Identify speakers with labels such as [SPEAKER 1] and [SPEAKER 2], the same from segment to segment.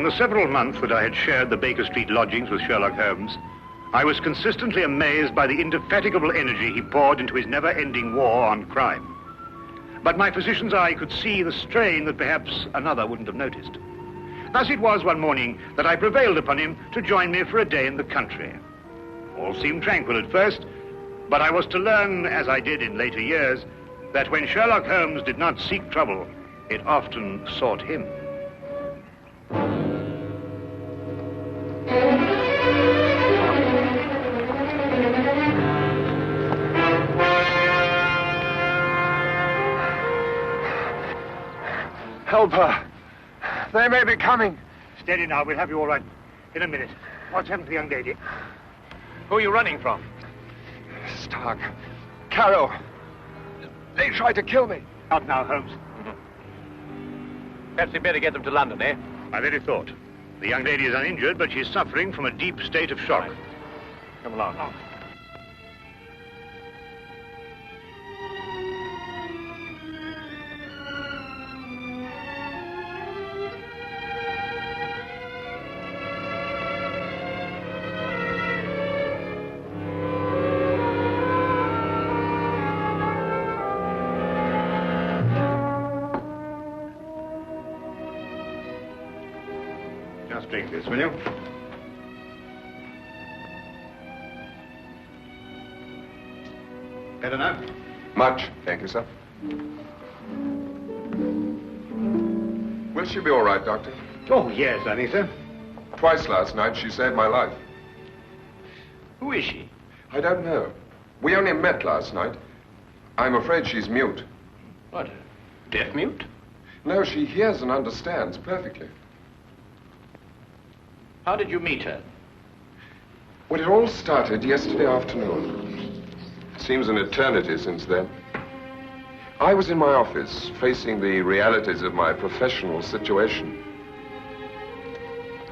[SPEAKER 1] In the several months that I had shared the Baker Street lodgings with Sherlock Holmes, I was consistently amazed by the indefatigable energy he poured into his never-ending war on crime. But my physician's eye could see the strain that perhaps another wouldn't have noticed. Thus it was one morning that I prevailed upon him to join me for a day in the country. All seemed tranquil at first, but I was to learn, as I did in later years, that when Sherlock Holmes did not seek trouble, it often sought him.
[SPEAKER 2] Help her. They may be coming.
[SPEAKER 1] Steady now, we'll have you all right in a minute. What's happened to the young lady?
[SPEAKER 3] Who are you running from?
[SPEAKER 2] Stark. Carroll. They tried to kill me.
[SPEAKER 1] Not now, Holmes.
[SPEAKER 3] Perhaps we'd better get them to London, eh?
[SPEAKER 1] My very thought. The young lady is uninjured, but she's suffering from a deep state of shock.
[SPEAKER 3] Right. Come along.
[SPEAKER 1] Drink this, will you? Better now?
[SPEAKER 2] Much, thank you, sir. Will she be all right, Doctor?
[SPEAKER 1] Oh, yes, I think so.
[SPEAKER 2] Twice last night she saved my life.
[SPEAKER 3] Who is she?
[SPEAKER 2] I don't know. We only met last night. I'm afraid she's mute.
[SPEAKER 3] What, deaf mute?
[SPEAKER 2] No, she hears and understands perfectly.
[SPEAKER 3] How did you meet her?
[SPEAKER 2] Well, it all started yesterday afternoon. Seems an eternity since then. I was in my office, facing the realities of my professional situation.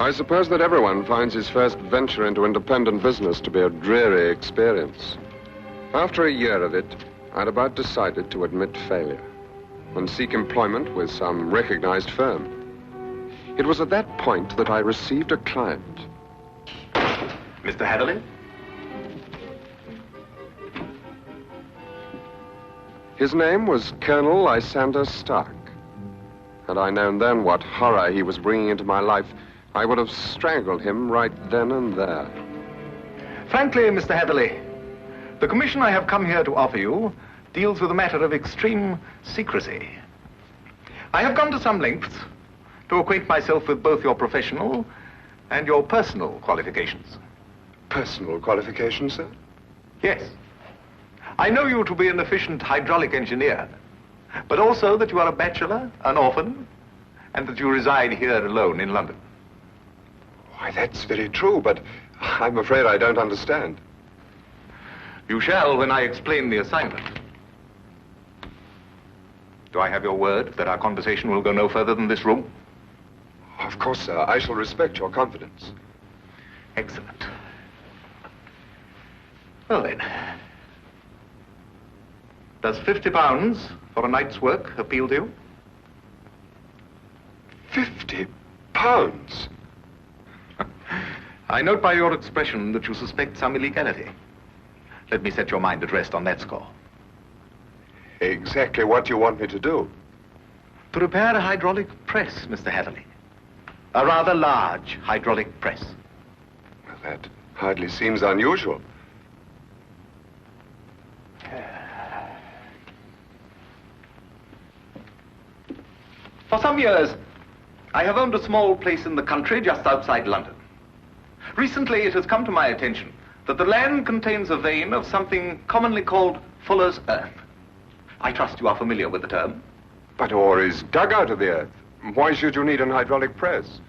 [SPEAKER 2] I suppose that everyone finds his first venture into independent business to be a dreary experience. After a year of it, I'd about decided to admit failure and seek employment with some recognized firm. It was at that point that I received a client.
[SPEAKER 3] Mr. Hatherley?
[SPEAKER 2] His name was Colonel Lysander Stark. Had I known then what horror he was bringing into my life, I would have strangled him right then and there.
[SPEAKER 4] Frankly, Mr. Hatherley, the commission I have come here to offer you deals with a matter of extreme secrecy. I have gone to some lengths to acquaint myself with both your professional and your personal qualifications.
[SPEAKER 2] Personal qualifications, sir?
[SPEAKER 4] Yes. I know you to be an efficient hydraulic engineer, but also that you are a bachelor, an orphan, and that you reside here alone in London.
[SPEAKER 2] Why, that's very true, but I'm afraid I don't understand.
[SPEAKER 4] You shall when I explain the assignment. Do I have your word that our conversation will go no further than this room?
[SPEAKER 2] Of course, sir. I shall respect your confidence.
[SPEAKER 4] Excellent. Well, then. Does £50 for a night's work appeal to you?
[SPEAKER 2] £50?
[SPEAKER 4] I note by your expression that you suspect some illegality. Let me set your mind at rest on that score.
[SPEAKER 2] Exactly what do you want me to do?
[SPEAKER 4] To repair a hydraulic press, Mr. Hatherley. A rather large hydraulic press.
[SPEAKER 2] Well, that hardly seems unusual.
[SPEAKER 4] For some years, I have owned a small place in the country just outside London. Recently, it has come to my attention that the land contains a vein of something commonly called fuller's earth. I trust you are familiar with the term.
[SPEAKER 2] But ore is dug out of the earth. Why should you need an hydraulic press?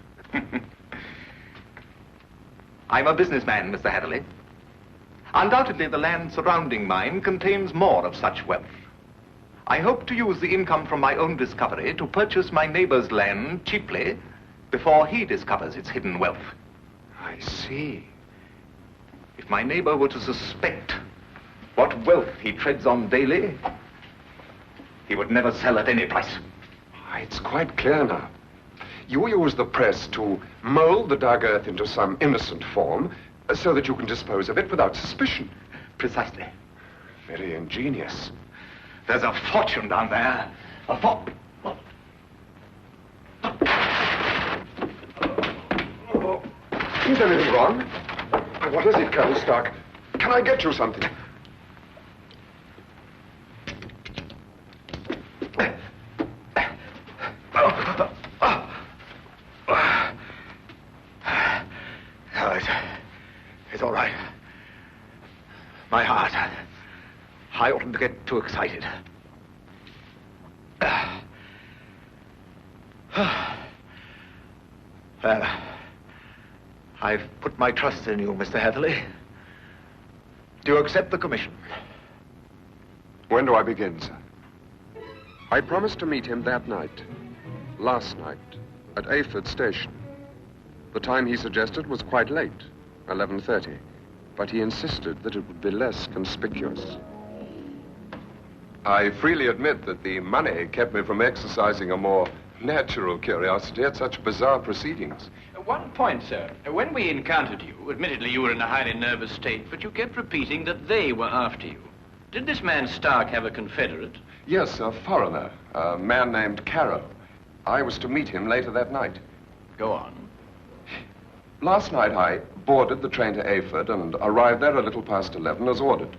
[SPEAKER 4] I'm a businessman, Mr. Hatherley. Undoubtedly, the land surrounding mine contains more of such wealth. I hope to use the income from my own discovery to purchase my neighbor's land cheaply before he discovers its hidden wealth.
[SPEAKER 2] I see.
[SPEAKER 4] If my neighbor were to suspect what wealth he treads on daily, he would never sell at any price.
[SPEAKER 2] It's quite clear now. You use the press to mold the dark earth into some innocent form so that you can dispose of it without suspicion.
[SPEAKER 4] Precisely.
[SPEAKER 2] Very ingenious.
[SPEAKER 4] There's a fortune down there.
[SPEAKER 2] Is anything wrong? What is it, Colonel Stark? Can I get you something?
[SPEAKER 4] It's all right. My heart. I oughtn't to get too excited. Well, I've put my trust in you, Mr. Heatherley. Do you accept the commission?
[SPEAKER 2] When do I begin, sir? I promised to meet him that night, last night, at Ayford Station. The time he suggested was quite late, 11:30, but he insisted that it would be less conspicuous. I freely admit that the money kept me from exercising a more natural curiosity at such bizarre proceedings.
[SPEAKER 3] One point, sir. When we encountered you, admittedly you were in a highly nervous state, but you kept repeating that they were after you. Did this man Stark have a confederate?
[SPEAKER 2] Yes, a foreigner, a man named Carrow. I was to meet him later that night.
[SPEAKER 3] Go on.
[SPEAKER 2] Last night I boarded the train to Ayford and arrived there a little past 11 as ordered.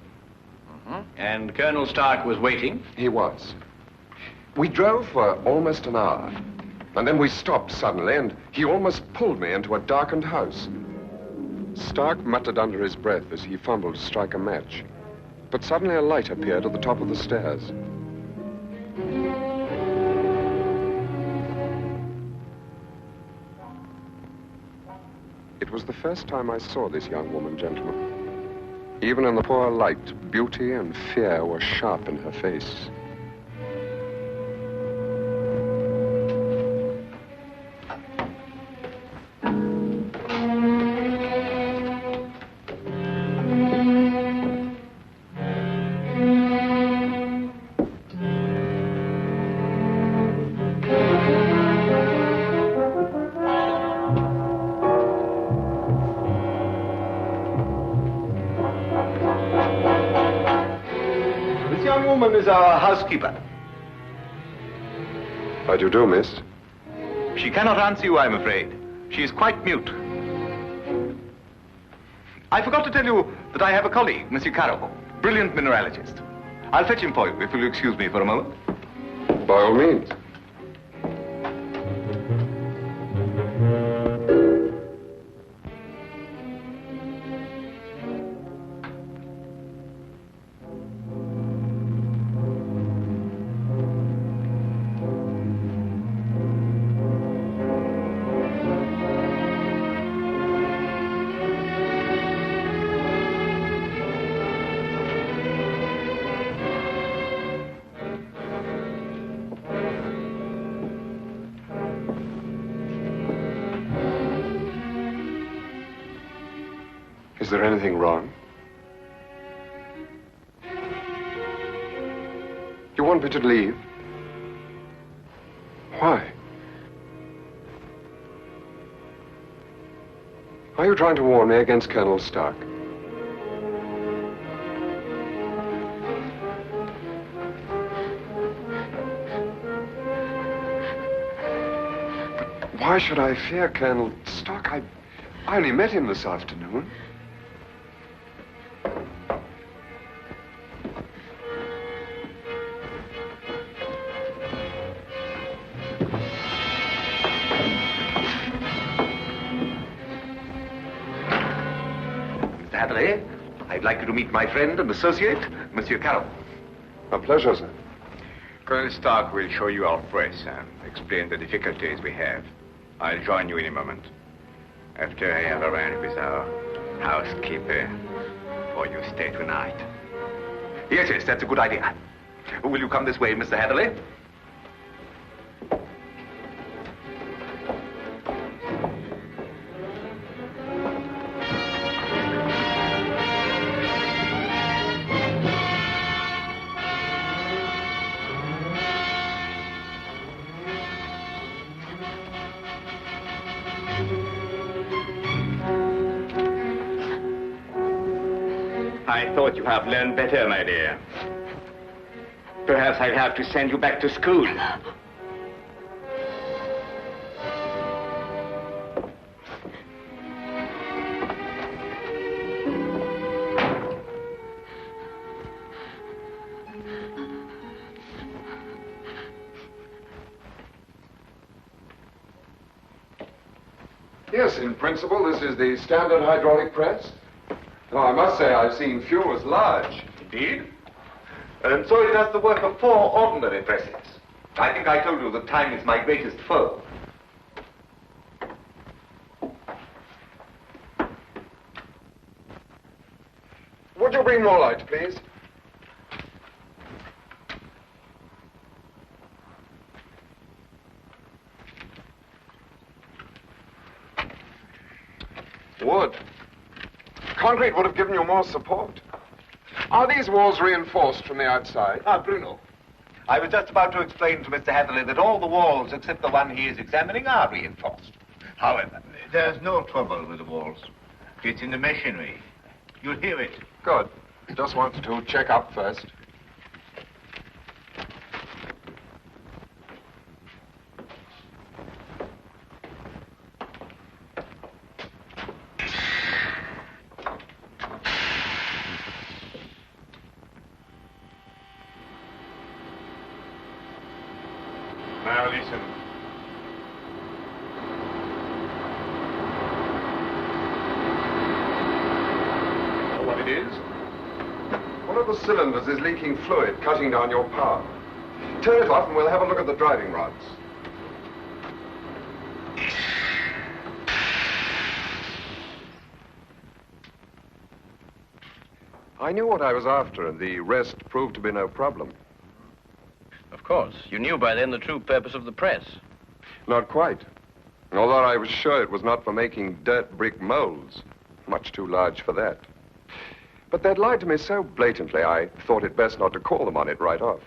[SPEAKER 3] And Colonel Stark was waiting?
[SPEAKER 2] He was. We drove for almost an hour, and then we stopped suddenly, and he almost pulled me into a darkened house. Stark muttered under his breath as he fumbled to strike a match, but suddenly a light appeared at the top of the stairs. It was the first time I saw this young woman, gentlemen. Even in the poor light, beauty and fear were sharp in her face.
[SPEAKER 4] Is our housekeeper.
[SPEAKER 2] How do you do, miss?
[SPEAKER 4] She cannot answer you, I'm afraid. She is quite mute. I forgot to tell you that I have a colleague, Monsieur Carrow, brilliant mineralogist. I'll fetch him for you, if you'll excuse me for a moment.
[SPEAKER 2] By all means. Is there anything wrong? You want me to leave? Why? Are you trying to warn me against Colonel Stark? But why should I fear Colonel Stark? I only met him this afternoon.
[SPEAKER 4] I'd like you to meet my friend and associate, Monsieur Carrow.
[SPEAKER 2] A pleasure, sir.
[SPEAKER 5] Colonel Stark will show you our press and explain the difficulties we have. I'll join you in a moment, after I have arranged with our housekeeper for your stay tonight.
[SPEAKER 4] Yes, that's a good idea. Will you come this way, Mr. Heatherley?
[SPEAKER 5] I thought you have learned better, my dear. Perhaps I'll have to send you back to school.
[SPEAKER 2] Yes, in principle, this is the standard hydraulic press. Now, I must say I've seen few as large.
[SPEAKER 4] Indeed. And so it has the work of 4 ordinary presses. I think I told you that time is my greatest foe.
[SPEAKER 2] Would you bring more light, please? Wood. Concrete would have given you more support. Are these walls reinforced from the outside?
[SPEAKER 4] Ah, Bruno. I was just about to explain to Mr. Hatherley that all the walls except the one he is examining are reinforced. However,
[SPEAKER 5] There's no trouble with the walls. It's in the machinery. You'll hear it.
[SPEAKER 2] Good. Just wanted to check up first.
[SPEAKER 5] Now listen.
[SPEAKER 2] Know what it is? One of the cylinders is leaking fluid, cutting down your power. Turn it off and we'll have a look at the driving rods. I knew what I was after, and the rest proved to be no problem.
[SPEAKER 3] Of course. You knew by then the true purpose of the press.
[SPEAKER 2] Not quite. Although I was sure it was not for making dirt brick molds. Much too large for that. But they'd lied to me so blatantly, I thought it best not to call them on it right off.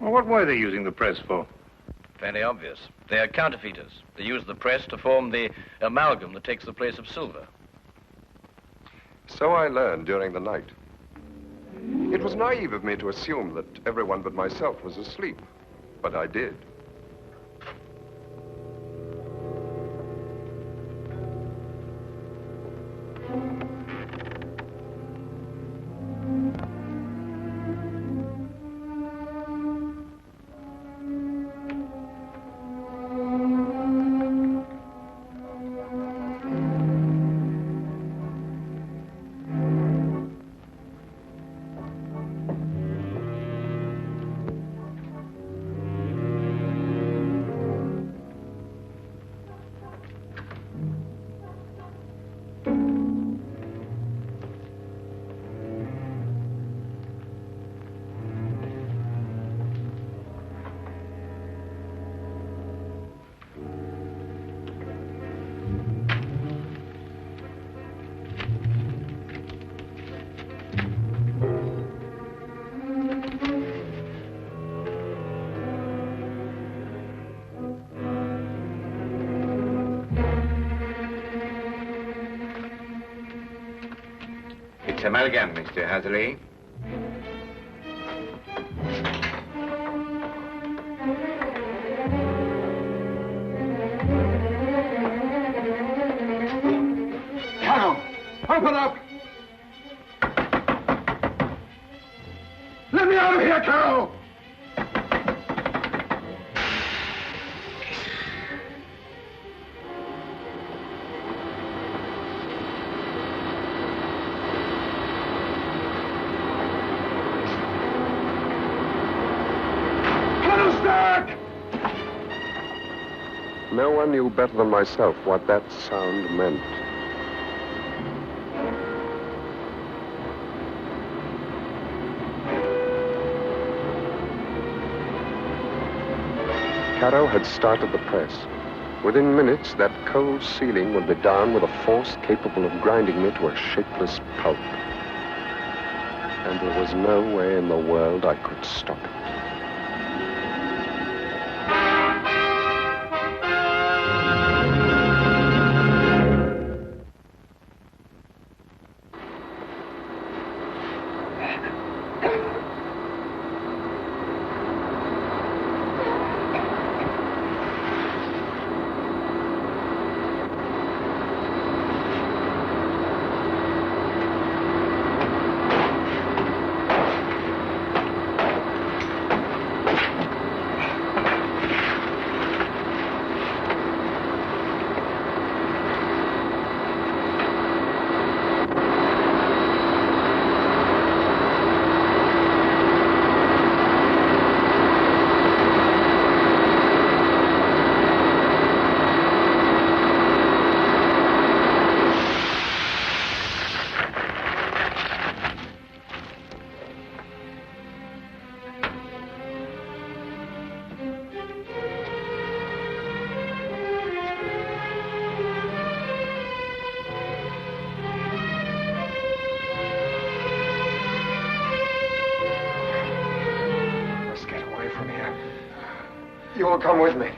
[SPEAKER 1] Well, what were they using the press for?
[SPEAKER 3] Fairly obvious. They are counterfeiters. They use the press to form the amalgam that takes the place of silver.
[SPEAKER 2] So I learned during the night. It was naive of me to assume that everyone but myself was asleep, but I did.
[SPEAKER 5] It's amalgam, Mr. Hatherley.
[SPEAKER 2] Carol, open up! Let me out of here, Carol! No one knew better than myself what that sound meant. Caro had started the press. Within minutes, that cold ceiling would be down with a force capable of grinding me to a shapeless pulp. And there was no way in the world I could stop it. will come with me.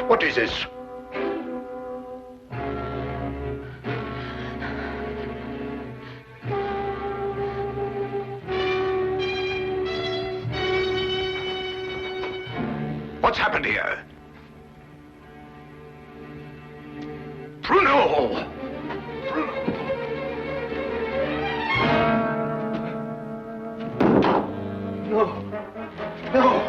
[SPEAKER 1] What is this? What's happened here? Bruno!
[SPEAKER 4] No. No.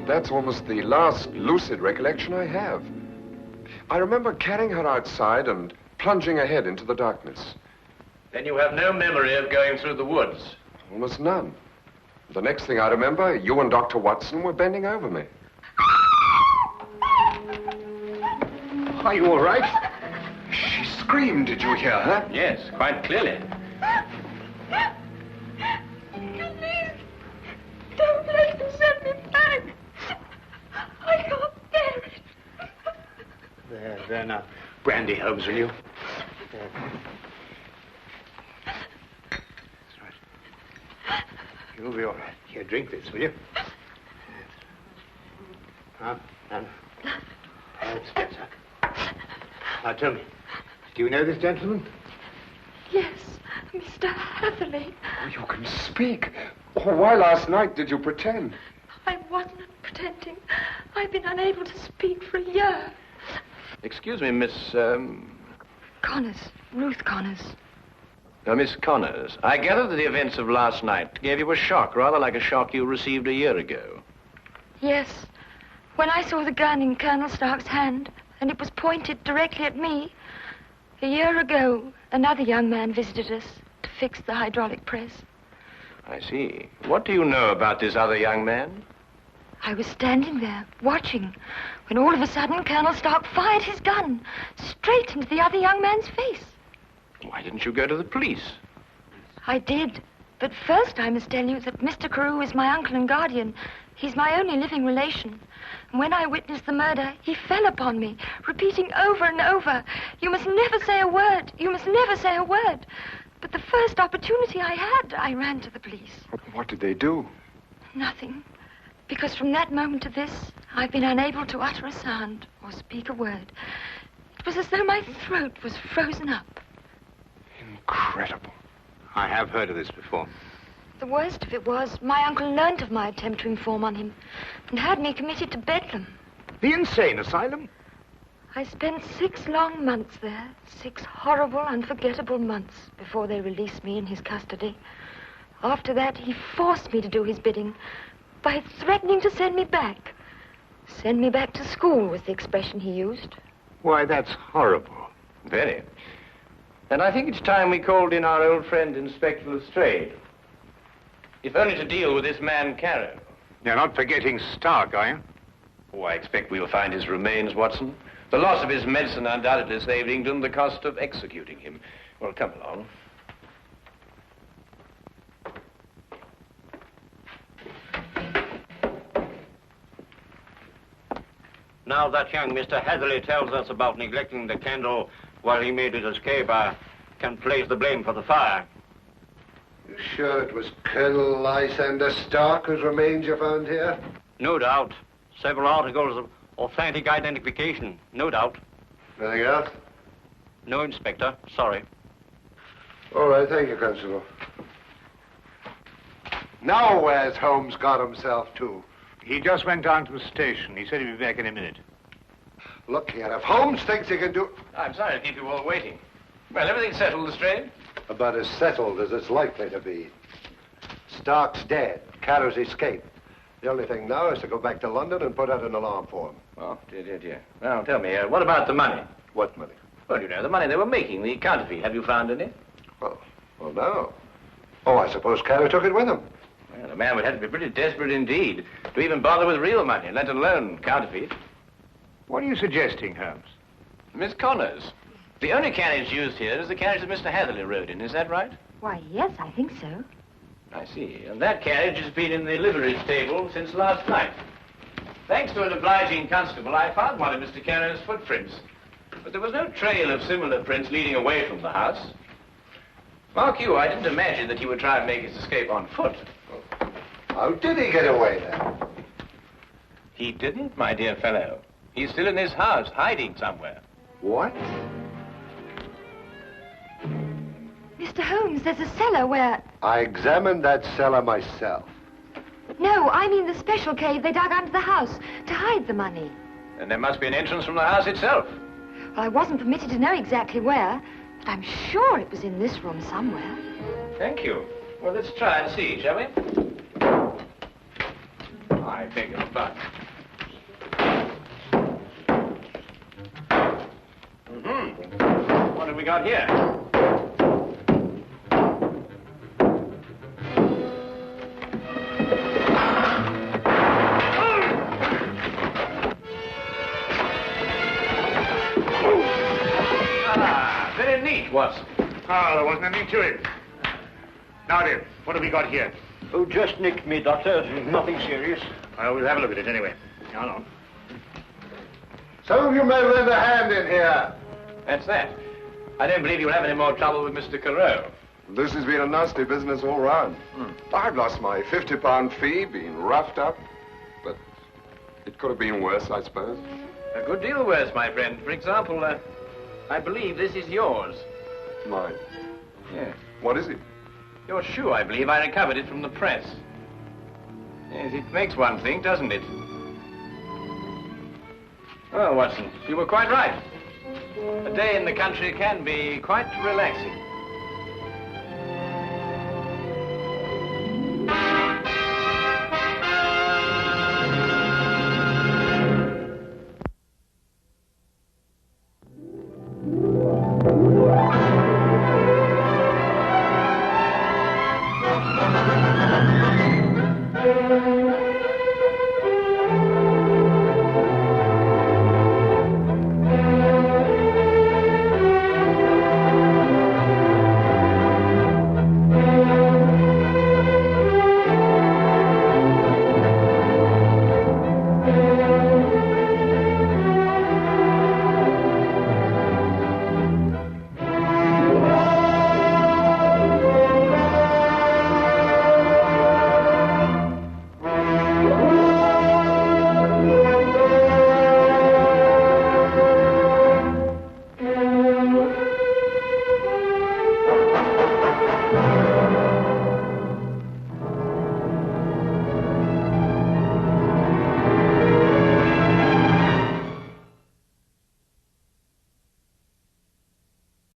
[SPEAKER 2] That's almost the last lucid recollection I have. I remember carrying her outside and plunging ahead into the darkness.
[SPEAKER 3] Then you have no memory of going through the woods?
[SPEAKER 2] Almost none. The next thing I remember, you and Dr. Watson were bending over me.
[SPEAKER 1] Are you all right? She screamed. Did you hear her?
[SPEAKER 3] Yes, quite clearly.
[SPEAKER 6] Please, don't let them send me back. I can't bear it.
[SPEAKER 1] There now. Brandy, Holmes, will you? There. That's right. You'll be all right. Here, drink this, will you? Now, Spencer. Now, tell me, do you know this gentleman?
[SPEAKER 6] Yes, Mr. Hatherley.
[SPEAKER 2] Oh, you can speak. Oh, why last night did you pretend?
[SPEAKER 6] I wasn't pretending. I've been unable to speak for a year.
[SPEAKER 3] Excuse me, Miss,
[SPEAKER 6] Connors. Ruth Connors.
[SPEAKER 3] Miss Connors. I gather that the events of last night gave you a shock, rather like a shock you received a year ago.
[SPEAKER 6] Yes. When I saw the gun in Colonel Stark's hand, and it was pointed directly at me, a year ago, another young man visited us to fix the hydraulic press.
[SPEAKER 3] I see. What do you know about this other young man?
[SPEAKER 6] I was standing there, watching, when all of a sudden Colonel Stark fired his gun straight into the other young man's face.
[SPEAKER 3] Why didn't you go to the police?
[SPEAKER 6] I did. But first I must tell you that Mr. Carew is my uncle and guardian. He's my only living relation. And when I witnessed the murder, he fell upon me, repeating over and over, "You must never say a word. You must never say a word." But the first opportunity I had, I ran to the police.
[SPEAKER 2] What did they do?
[SPEAKER 6] Nothing. Because from that moment to this, I've been unable to utter a sound or speak a word. It was as though my throat was frozen up.
[SPEAKER 2] Incredible.
[SPEAKER 1] I have heard of this before.
[SPEAKER 6] The worst of it was, my uncle learnt of my attempt to inform on him and had me committed to Bedlam.
[SPEAKER 1] The insane asylum?
[SPEAKER 6] I spent 6 long months there, 6 horrible, unforgettable months before they released me in his custody. After that, he forced me to do his bidding by threatening to send me back. Send me back to school was the expression he used.
[SPEAKER 1] Why, that's horrible.
[SPEAKER 3] Very. And I think it's time we called in our old friend, Inspector Lestrade. If only to deal with this man, Carew.
[SPEAKER 1] You're not forgetting Stark, are you?
[SPEAKER 3] Oh, I expect we'll find his remains, Watson. The loss of his medicine undoubtedly saved England the cost of executing him. Well, come along.
[SPEAKER 7] Now that young Mr. Hatherley tells us about neglecting the candle while he made his escape, I can place the blame for the fire.
[SPEAKER 8] You sure it was Colonel Lysander Stark whose remains you found here?
[SPEAKER 7] No doubt. Several articles of authentic identification, no doubt.
[SPEAKER 8] Anything else?
[SPEAKER 7] No, Inspector. Sorry.
[SPEAKER 8] All right, thank you, Constable. Now where's Holmes got himself to?
[SPEAKER 1] He just went down to the station. He said he'd be back in a minute.
[SPEAKER 8] Look here, if Holmes thinks he can do...
[SPEAKER 3] I'm sorry to keep you all waiting. Well, everything's settled, Lestrade?
[SPEAKER 8] About as settled as it's likely to be. Stark's dead. Carter's escaped. The only thing now is to go back to London and put out an alarm for him.
[SPEAKER 3] Oh, dear. Well, tell me, what about the money?
[SPEAKER 8] What money?
[SPEAKER 3] Well, you know, the money they were making, the counterfeit. Have you found any?
[SPEAKER 8] Well, no. Oh, I suppose Carter took it with him.
[SPEAKER 3] Well, the man would have to be pretty desperate indeed to even bother with real money, let alone counterfeit.
[SPEAKER 1] What are you suggesting, Holmes?
[SPEAKER 3] Miss Connors, the only carriage used here is the carriage that Mr. Hatherley rode in. Is that right?
[SPEAKER 6] Why, yes, I think so.
[SPEAKER 3] I see. And that carriage has been in the livery stable since last night. Thanks to an obliging constable, I found one of Mr. Carrier's footprints. But there was no trail of similar prints leading away from the house. Mark you, I didn't imagine that he would try and make his escape on foot.
[SPEAKER 8] How did he get away then?
[SPEAKER 3] He didn't, my dear fellow. He's still in his house, hiding somewhere.
[SPEAKER 8] What?
[SPEAKER 6] Mr. Holmes, there's a cellar where...
[SPEAKER 8] I examined that cellar myself.
[SPEAKER 6] No, I mean the special cave they dug under the house to hide the money.
[SPEAKER 3] And there must be an entrance from the house itself.
[SPEAKER 6] Well, I wasn't permitted to know exactly where, but I'm sure it was in this room somewhere.
[SPEAKER 3] Thank you. Well, let's try and see, shall we? I beg your pardon. What have we got here? Very neat, Watson.
[SPEAKER 1] Oh, there wasn't anything to it. Now then, what have we got here?
[SPEAKER 7] Oh, just nicked me, Doctor. Nothing serious.
[SPEAKER 1] Well, we'll have a look at it anyway. Hold on.
[SPEAKER 8] Some of you may lend a hand in here.
[SPEAKER 3] That's that. I don't believe you'll have any more trouble with Mr. Carew.
[SPEAKER 2] This has been a nasty business all round. I've lost my £50 fee, been roughed up, but it could have been worse, I suppose.
[SPEAKER 3] A good deal worse, my friend. For example, I believe this is yours.
[SPEAKER 2] Mine.
[SPEAKER 3] Yes.
[SPEAKER 2] What is it?
[SPEAKER 3] Your shoe, I believe. I recovered it from the press. Yes, it makes one think, doesn't it? Well, Watson, you were quite right. A day in the country can be quite relaxing.